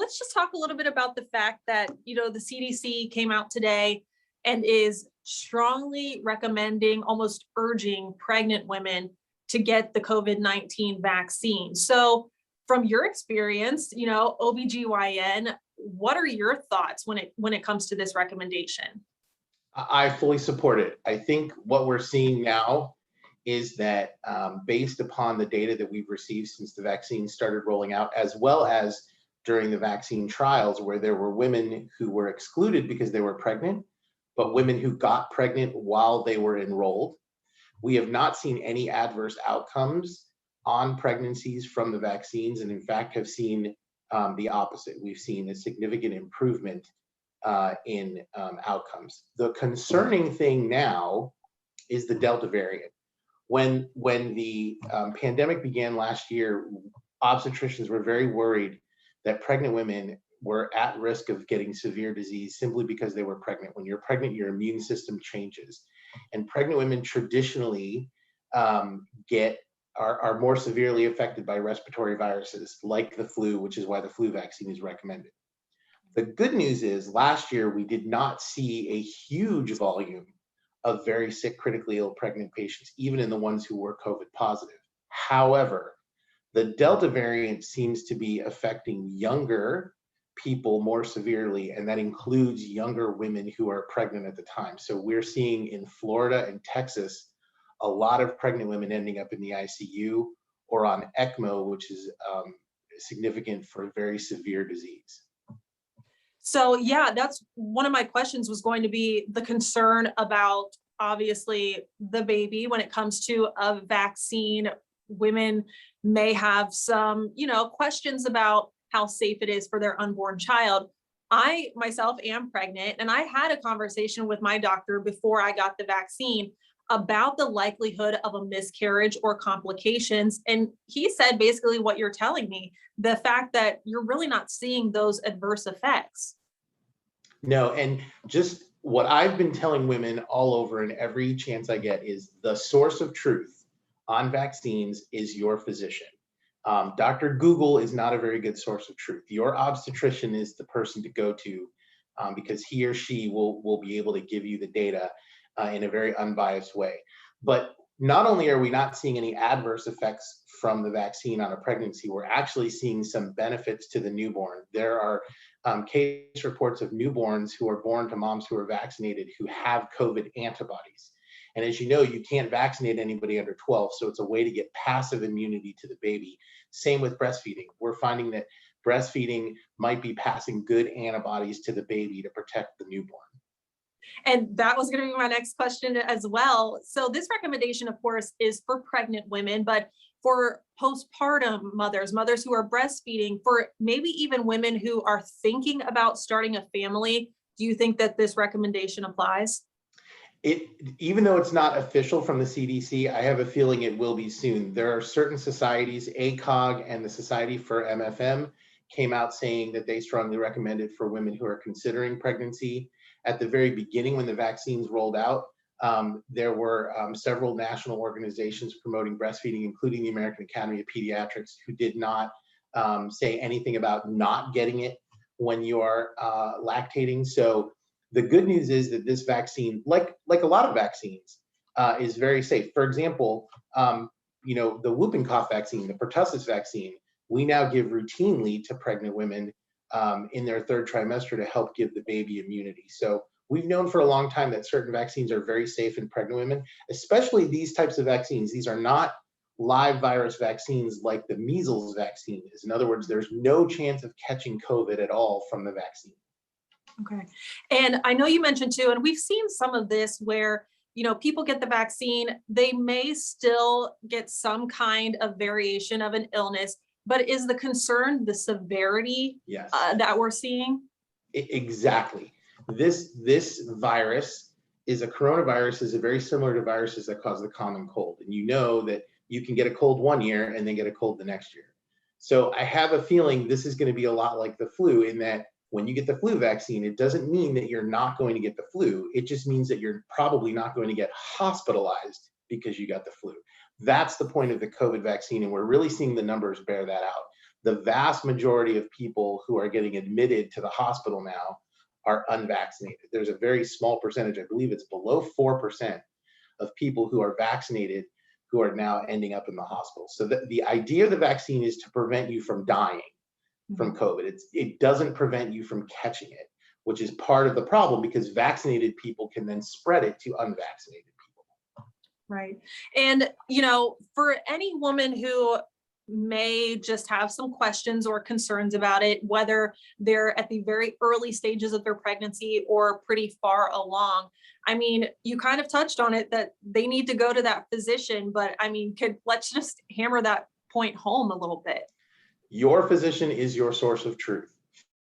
let's just talk a little bit about the fact that, the CDC came out today and is strongly recommending, almost urging pregnant women to get the COVID-19 vaccine. So from your experience, OBGYN, what are your thoughts when it comes to this recommendation? I fully support it. I think what we're seeing now is that based upon the data that we've received since the vaccine started rolling out, as well as during the vaccine trials where there were women who were excluded because they were pregnant, but women who got pregnant while they were enrolled, we have not seen any adverse outcomes on pregnancies from the vaccines, and in fact have seen the opposite. We've seen a significant improvement in outcomes. The concerning thing now is the Delta variant. When the pandemic began last year, obstetricians were very worried that pregnant women were at risk of getting severe disease simply because they were pregnant. When you're pregnant, your immune system changes. And pregnant women traditionally are more severely affected by respiratory viruses like the flu, which is why the flu vaccine is recommended. The good news is last year we did not see a huge volume of very sick, critically ill pregnant patients, even in the ones who were COVID positive. However, the Delta variant seems to be affecting younger people more severely, and that includes younger women who are pregnant at the time. So we're seeing in Florida and Texas a lot of pregnant women ending up in the ICU or on ECMO, which is significant for very severe disease. So yeah, that's one of my questions was going to be the concern about obviously the baby when it comes to a vaccine. Women may have some, questions about how safe it is for their unborn child. I myself am pregnant, and I had a conversation with my doctor before I got the vaccine about the likelihood of a miscarriage or complications. And he said basically what you're telling me, the fact that you're really not seeing those adverse effects. No, and just what I've been telling women all over and every chance I get is the source of truth on vaccines is your physician. Dr. Google is not a very good source of truth. Your obstetrician is the person to go to because he or she will be able to give you the data in a very unbiased way. But not only are we not seeing any adverse effects from the vaccine on a pregnancy, we're actually seeing some benefits to the newborn. There are case reports of newborns who are born to moms who are vaccinated who have COVID antibodies. And as you know, you can't vaccinate anybody under 12, so it's a way to get passive immunity to the baby. Same with breastfeeding. We're finding that breastfeeding might be passing good antibodies to the baby to protect the newborn. And that was going to be my next question as well. So this recommendation, of course, is for pregnant women, but for postpartum mothers who are breastfeeding, for maybe even women who are thinking about starting a family, do you think that this recommendation applies? Even though it's not official from the CDC, I have a feeling it will be soon. There are certain societies, ACOG and the Society for MFM, came out saying that they strongly recommend it for women who are considering pregnancy. At the very beginning, when the vaccines rolled out, there were several national organizations promoting breastfeeding, including the American Academy of Pediatrics, who did not say anything about not getting it when you are lactating. So the good news is that this vaccine, like a lot of vaccines, is very safe. For example, the whooping cough vaccine, the pertussis vaccine, we now give routinely to pregnant women in their third trimester to help give the baby immunity. So we've known for a long time that certain vaccines are very safe in pregnant women, especially these types of vaccines. These are not live virus vaccines like the measles vaccine is. In other words, there's no chance of catching COVID at all from the vaccine. Okay. And I know you mentioned too, and we've seen some of this where, people get the vaccine, they may still get some kind of variation of an illness, but is the concern the severity Yes. That we're seeing? Exactly. This virus is a coronavirus, is very similar to viruses that cause the common cold. And you know that you can get a cold one year and then get a cold the next year. So I have a feeling this is going to be a lot like the flu in that when you get the flu vaccine, it doesn't mean that you're not going to get the flu. It just means that you're probably not going to get hospitalized because you got the flu. That's the point of the COVID vaccine, and we're really seeing the numbers bear that out. The vast majority of people who are getting admitted to the hospital now are unvaccinated. There's a very small percentage, I believe it's below 4% of people who are vaccinated who are now ending up in the hospital. So the idea of the vaccine is to prevent you from dying from COVID. It doesn't prevent you from catching it, which is part of the problem, because vaccinated people can then spread it to unvaccinated people. Right. And, you know, for any woman who may just have some questions or concerns about it, whether they're at the very early stages of their pregnancy or pretty far along, I mean, you kind of touched on it that they need to go to that physician, but I mean, let's just hammer that point home a little bit. Your physician is your source of truth.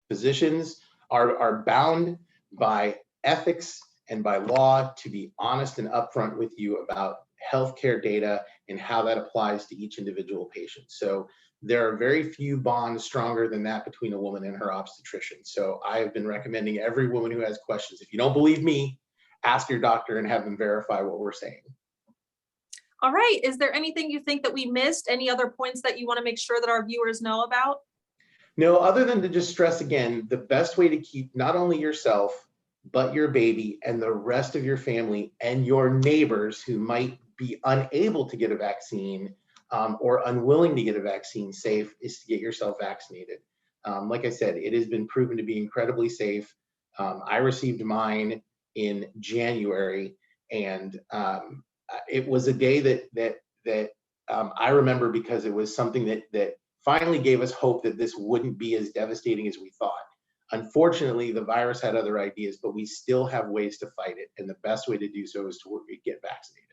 Physicians are bound by ethics and by law to be honest and upfront with you about healthcare data and how that applies to each individual patient. So there are very few bonds stronger than that between a woman and her obstetrician. So I have been recommending every woman who has questions, if you don't believe me, ask your doctor and have them verify what we're saying. All right. Is there anything you think that we missed? Any other points that you want to make sure that our viewers know about? No, other than to just stress again, the best way to keep not only yourself, but your baby and the rest of your family and your neighbors who might be unable to get a vaccine or unwilling to get a vaccine safe is to get yourself vaccinated. Like I said, it has been proven to be incredibly safe. I received mine in January, and it was a day that I remember because it was something that finally gave us hope that this wouldn't be as devastating as we thought. Unfortunately, the virus had other ideas, but we still have ways to fight it. And the best way to do so is to get vaccinated.